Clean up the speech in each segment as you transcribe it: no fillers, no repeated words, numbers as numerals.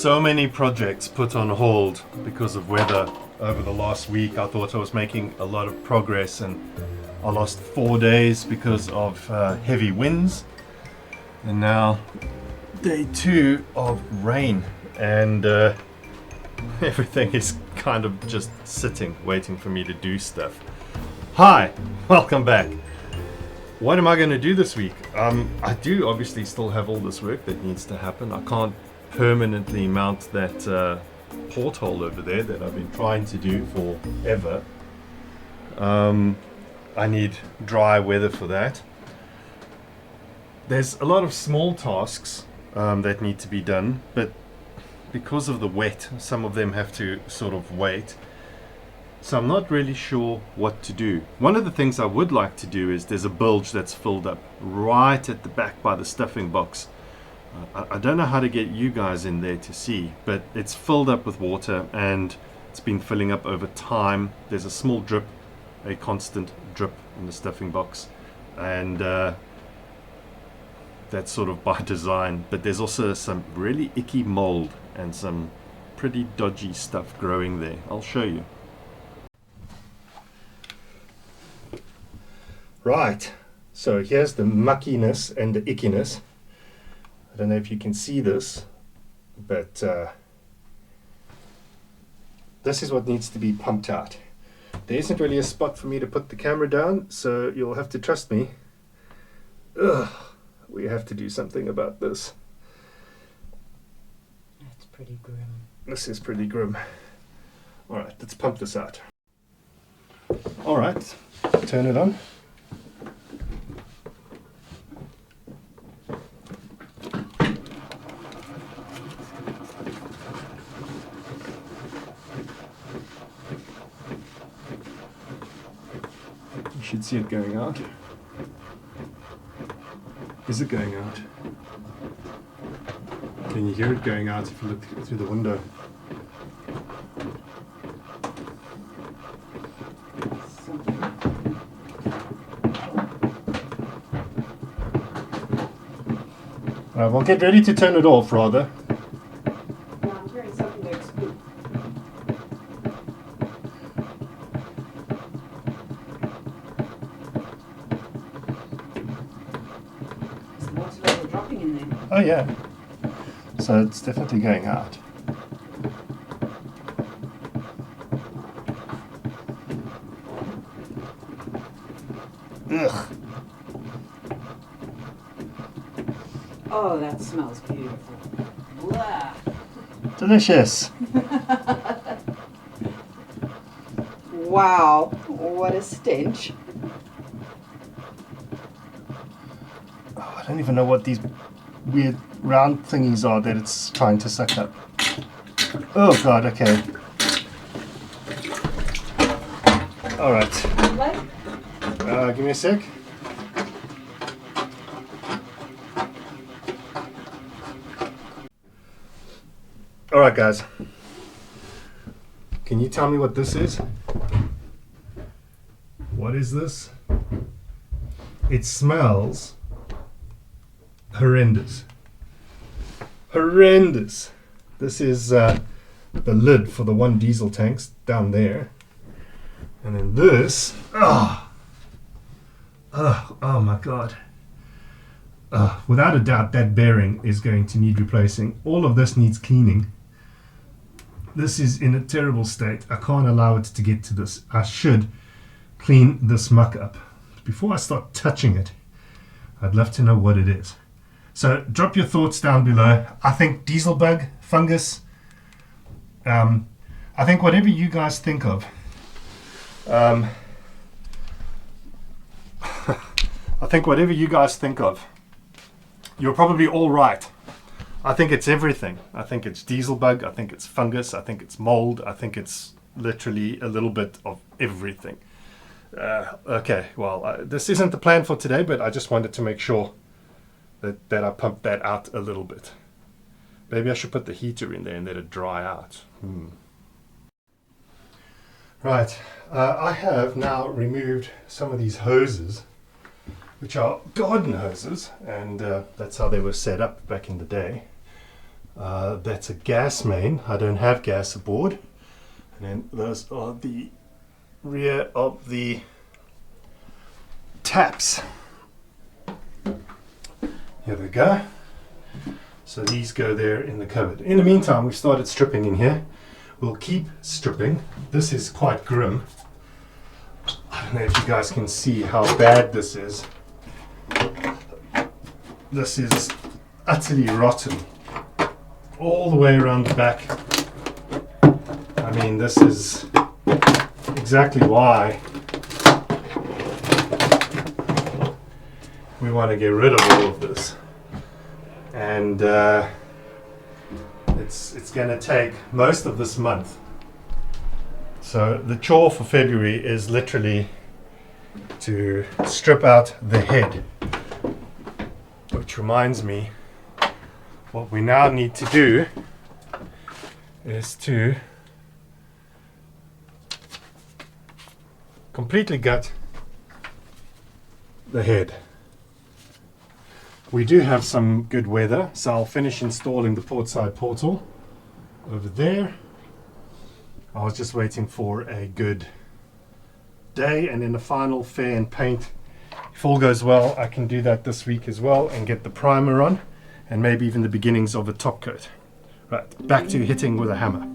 so many projects put on hold because of weather over the last week. I thought I was making a lot of progress, and I lost 4 days because of heavy winds, and now day 2 of rain, and everything is kind of just sitting waiting for me to do stuff. Hi, welcome back. What am I going to do this week? I do obviously still have all this work that needs to happen. I can't permanently mount that porthole over there that I've been trying to do forever. I need dry weather for that. There's a lot of small tasks that need to be done, but because of the wet, some of them have to sort of wait. So I'm not really sure what to do. One of the things I would like to do is there's a bilge that's filled up right at the back by the stuffing box. I don't know how to get you guys in there to see, but it's filled up with water and it's been filling up over time. There's a small drip, a constant drip in the stuffing box, and that's sort of by design. But there's also some really icky mold and some pretty dodgy stuff growing there. I'll show you. Right, so here's the muckiness and the ickiness. I don't know if you can see this, but this is what needs to be pumped out. There isn't really a spot for me to put the camera down, so you'll have to trust me. Ugh, we have to do something about this. That's pretty grim. This is pretty grim. All right, let's pump this out. All right, turn it on. You should see it going out. Is it going out? Can you hear it going out if you look through the window? Alright, well, get ready to turn it off, rather. Yeah, I'm hearing something to explode. There's lots of water dropping in there. Oh yeah. So it's definitely going out. Ugh. Oh, that smells beautiful. Blah. Delicious. Wow, what a stench. Oh, I don't even know what these weird round thingies are that it's trying to suck up. Oh god, okay. Alright. Give me a sec. Alright guys. Can you tell me what this is? What is this? It smells horrendous. Horrendous. This is the lid for the one diesel tanks down there. And then this, oh my god. Without a doubt that bearing is going to need replacing. All of this needs cleaning. This is in a terrible state. I can't allow it to get to this. I should clean this muck up. Before I start touching it, I'd love to know what it is. So drop your thoughts down below. I think diesel bug, fungus. I think whatever you guys think of. I think whatever you guys think of, you're probably all right. I think it's everything. I think it's diesel bug. I think it's fungus. I think it's mold. I think it's literally a little bit of everything. Okay, well, this isn't the plan for today, but I just wanted to make sure that I pumped that out a little bit. Maybe I should put the heater in there and let it dry out. Right, I have now removed some of these hoses, which are garden hoses, and that's how they were set up back in the day. That's a gas main. I don't have gas aboard. And then those are the rear of the taps. Here we go. So these go there in the cupboard. In the meantime, we've started stripping in here. We'll keep stripping. This is quite grim. I don't know if you guys can see how bad this is. This is utterly rotten. All the way around the back. I mean, this is exactly why we want to get rid of all of this. And it's going to take most of this month. So the chore for February is literally to strip out the head. Which reminds me, what we now need to do is to completely gut the head. We do have some good weather, so I'll finish installing the portside portal over there. I was just waiting for a good day, and then the final fair and paint. If all goes well, I can do that this week as well and get the primer on, and maybe even the beginnings of a top coat. Right, back to hitting with a hammer.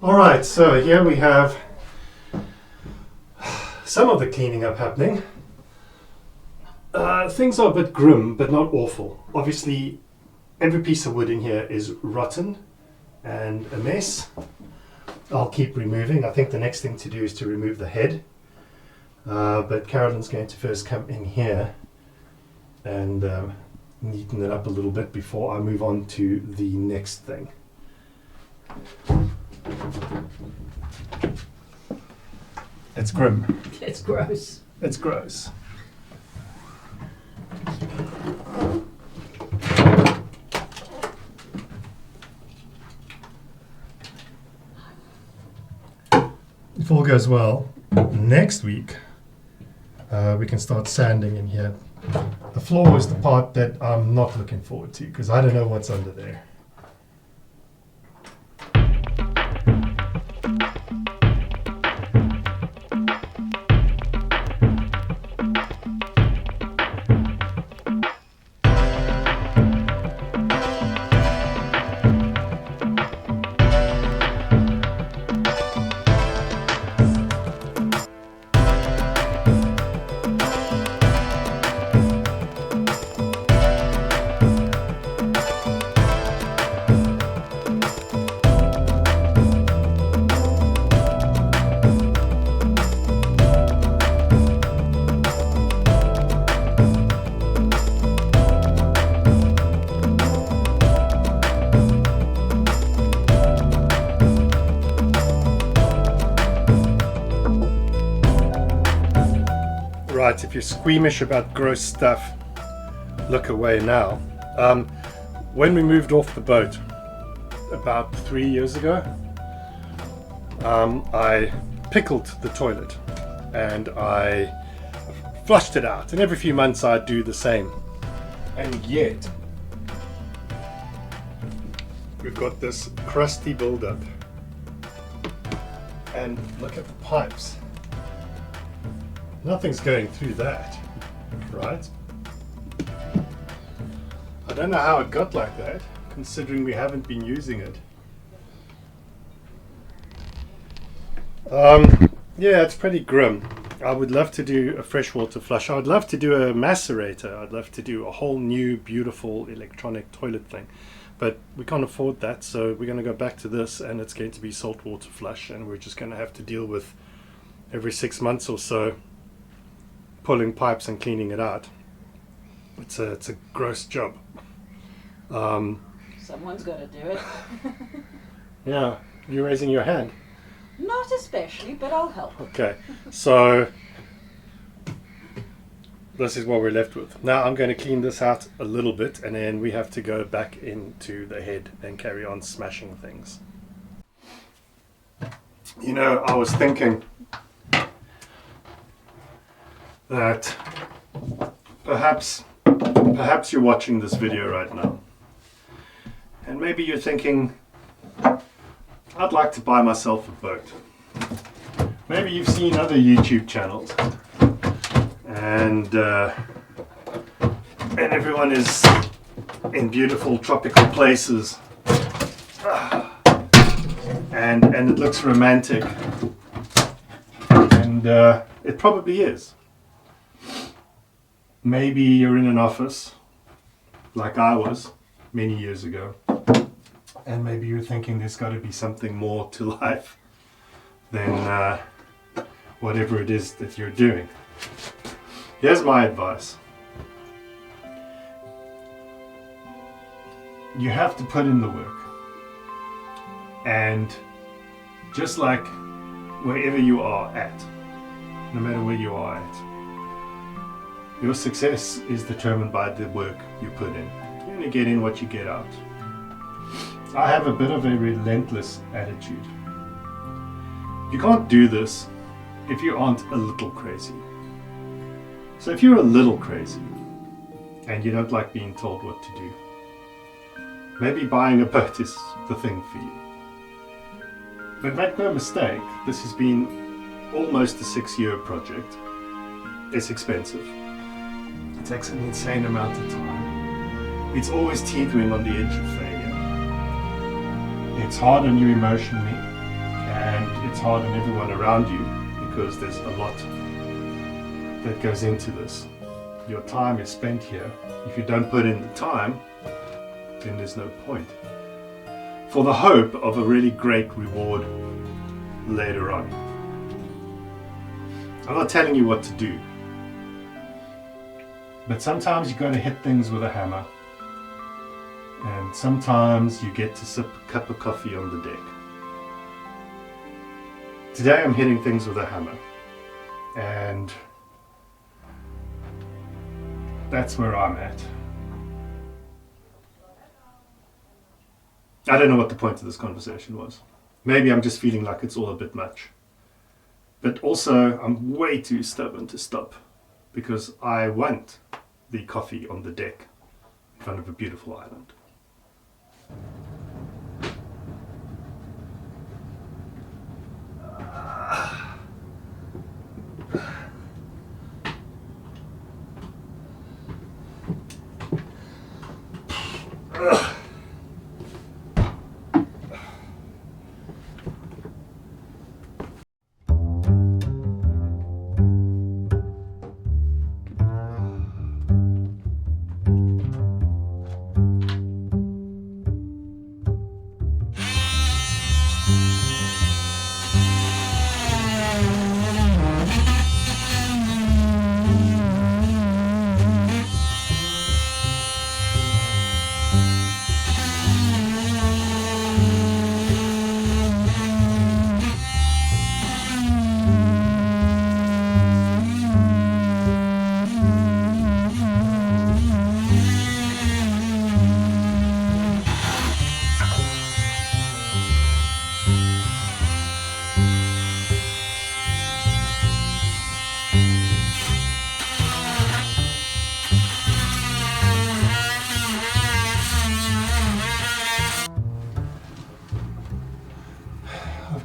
Alright, so here we have some of the cleaning up happening. Things are a bit grim, but not awful. Obviously, every piece of wood in here is rotten and a mess. I'll keep removing. I think the next thing to do is to remove the head. But Carolyn's going to first come in here and neaten it up a little bit before I move on to the next thing. It's grim. It's gross. It's gross. If all goes well, next week we can start sanding in here. The floor is the part that I'm not looking forward to because I don't know what's under there. Right, if you're squeamish about gross stuff, look away now. When we moved off the boat about 3 years ago, I pickled the toilet and I flushed it out, and every few months I'd do the same. And yet we've got this crusty buildup, and look at the pipes. Nothing's going through that, right? I don't know how it got like that, considering we haven't been using it. Yeah, it's pretty grim. I would love to do a freshwater flush. I would love to do a macerator. I'd love to do a whole new, beautiful electronic toilet thing. But we can't afford that, so we're going to go back to this, and it's going to be saltwater flush, and we're just going to have to deal with every 6 months or so pulling pipes and cleaning it out. It's a gross job. Someone's got to do it. Yeah, you're raising your hand. Not especially, but I'll help. Okay, so this is what we're left with. Now I'm going to clean this out a little bit, and then we have to go back into the head and carry on smashing things. You know, I was thinking that perhaps you're watching this video right now, and maybe you're thinking, I'd like to buy myself a boat. Maybe you've seen other YouTube channels, and everyone is in beautiful tropical places, and it looks romantic, and it probably is. Maybe you're in an office like I was many years ago, and maybe you're thinking there's got to be something more to life than whatever it is that you're doing. Here's my advice. You have to put in the work, and just like wherever you are at, no matter where you are at, your success is determined by the work you put in. You're going to get in what you get out. I have a bit of a relentless attitude. You can't do this if you aren't a little crazy. So if you're a little crazy and you don't like being told what to do, maybe buying a boat is the thing for you. But make no mistake, this has been almost a 6-year project. It's expensive. It takes an insane amount of time. It's always teetering on the edge of failure. It's hard on you emotionally, and it's hard on everyone around you, because there's a lot that goes into this. Your time is spent here. If you don't put in the time, then there's no point. For the hope of a really great reward later on. I'm not telling you what to do, but sometimes you got to hit things with a hammer, and sometimes you get to sip a cup of coffee on the deck. Today I'm hitting things with a hammer, and that's where I'm at. I don't know what the point of this conversation was. Maybe I'm just feeling like it's all a bit much. But also, I'm way too stubborn to stop, because I want the coffee on the deck in front of a beautiful island.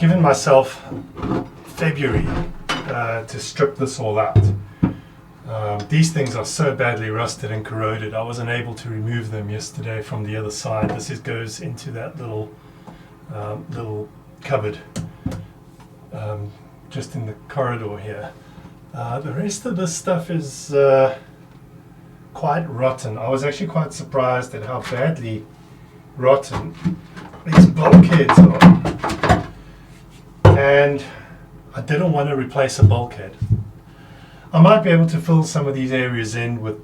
given myself February to strip this all out. These things are so badly rusted and corroded. I wasn't able to remove them yesterday from the other side. Goes into that little cupboard just in the corridor here. The rest of this stuff is quite rotten. I was actually quite surprised at how badly rotten these bulkheads are. And I didn't want to replace a bulkhead. I might be able to fill some of these areas in with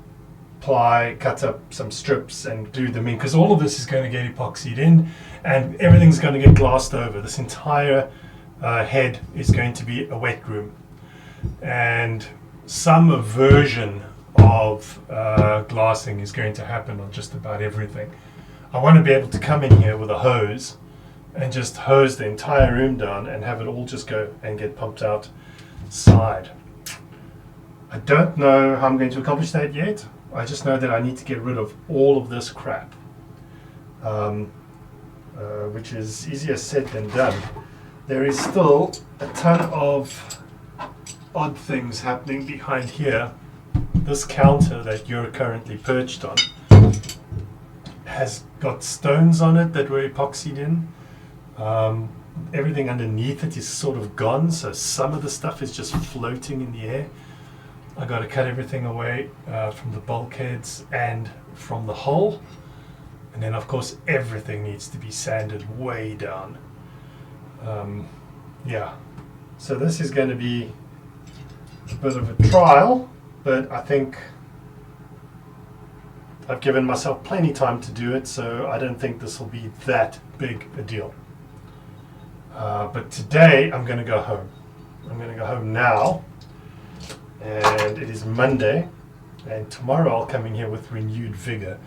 ply, cut up some strips and glue them in, because all of this is going to get epoxied in and everything's going to get glassed over. This entire head is going to be a wet room, and some version of glassing is going to happen on just about everything. I want to be able to come in here with a hose and just hose the entire room down and have it all just go and get pumped outside. I don't know how I'm going to accomplish that yet. I just know that I need to get rid of all of this crap, which is easier said than done. There is still a ton of odd things happening behind here. This counter that you're currently perched on has got stones on it that were epoxied in. Everything underneath it is sort of gone, so some of the stuff is just floating in the air. I got to cut everything away from the bulkheads and from the hull, and then of course everything needs to be sanded way down. Yeah, so this is going to be a bit of a trial, but I think I've given myself plenty time to do it, so I don't think this will be that big a deal. But today I'm going to go home. I'm going to go home now. And it is Monday, and tomorrow I'll come in here with renewed vigor.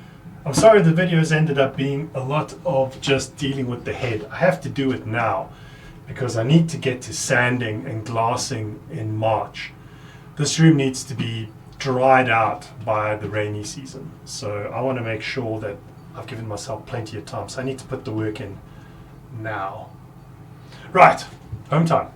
I'm sorry the videos ended up being a lot of just dealing with the head. I have to do it now because I need to get to sanding and glassing in March. This room needs to be dried out by the rainy season, so I want to make sure that I've given myself plenty of time, so I need to put the work in now. Right, home time.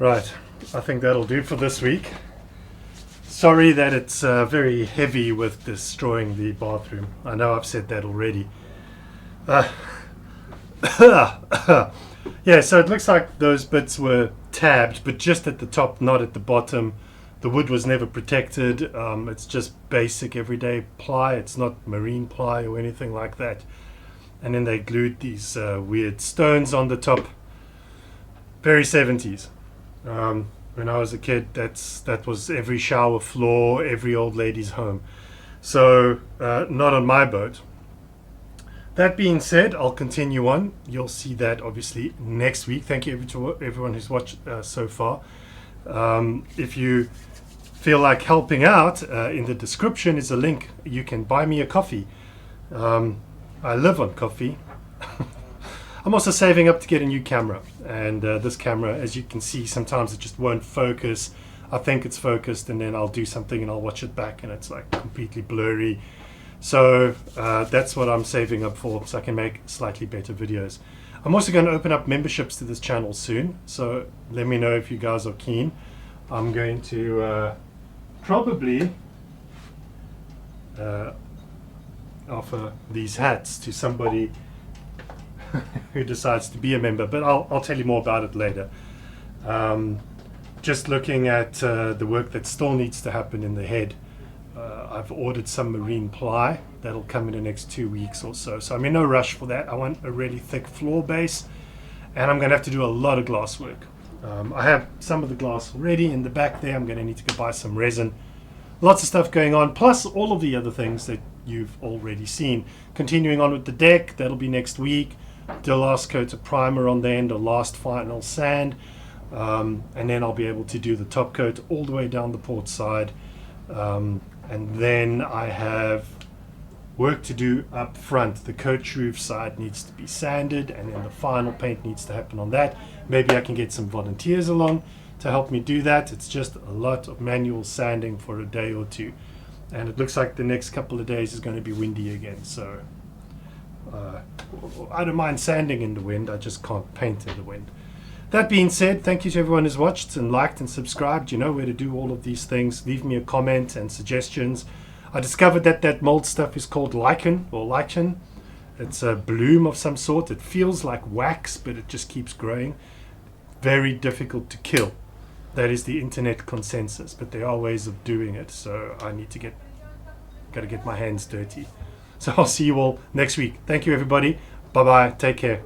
Right, I think that'll do for this week. Sorry that it's very heavy with destroying the bathroom. I know I've said that already. Yeah, so it looks like those bits were tabbed, but just at the top, not at the bottom. The wood was never protected. It's just basic everyday ply. It's not marine ply or anything like that. And then they glued these weird stones on the top. Very 70s. When I was a kid, that was every shower floor, every old lady's home. So not on my boat. That being said, I'll continue on. You'll see that obviously next week. Thank you to everyone who's watched so far. If you feel like helping out, in the description is a link. You can buy me a coffee. I live on coffee. I'm also saving up to get a new camera, and this camera, as you can see, sometimes it just won't focus. I think it's focused, and then I'll do something and I'll watch it back and it's like completely blurry. So that's what I'm saving up for, so I can make slightly better videos. I'm also going to open up memberships to this channel soon, so let me know if you guys are keen. I'm going to probably offer these hats to somebody who decides to be a member, but I'll tell you more about it later. Just looking at the work that still needs to happen in the head, I've ordered some marine ply that'll come in the next 2 weeks or so, so I'm in no rush for that. I want a really thick floor base, and I'm going to have to do a lot of glass work. I have some of the glass already in the back there. I'm going to need to go buy some resin. Lots of stuff going on, plus all of the other things that you've already seen. Continuing on with the deck, that'll be next week. The last coat of primer on the end, or last final sand, and then I'll be able to do the top coat all the way down the port side. And then I have work to do up front. The coach roof side needs to be sanded, and then the final paint needs to happen on that. Maybe I can get some volunteers along to help me do that. It's just a lot of manual sanding for a day or two, and it looks like the next couple of days is going to be windy again, so I don't mind sanding in the wind, I just can't paint in the wind. That being said, thank you to everyone who's watched and liked and subscribed. You know where to do all of these things. Leave me a comment and suggestions. I discovered that mold stuff is called lichen or lichen. It's a bloom of some sort. It feels like wax, but it just keeps growing. Very difficult to kill. That is the internet consensus, but there are ways of doing it, so I need to gotta get my hands dirty. So I'll see you all next week. Thank you, everybody. Bye bye. Take care.